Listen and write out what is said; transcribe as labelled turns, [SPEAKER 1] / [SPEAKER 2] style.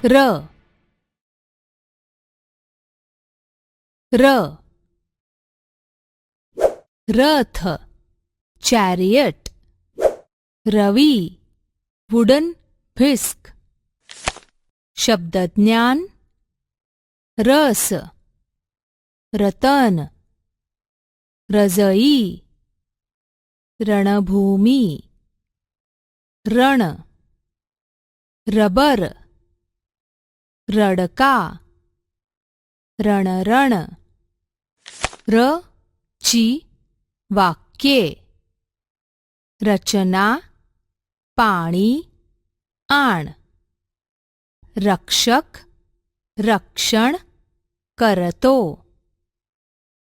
[SPEAKER 1] र र रथ चॅरियट रवी wooden whisk शब्दज्ञान रस रतन रजई रणभूमी रण रबर रडका रणरण र ची वाक्ये रचना पाणी आण रक्षक रक्षण करतो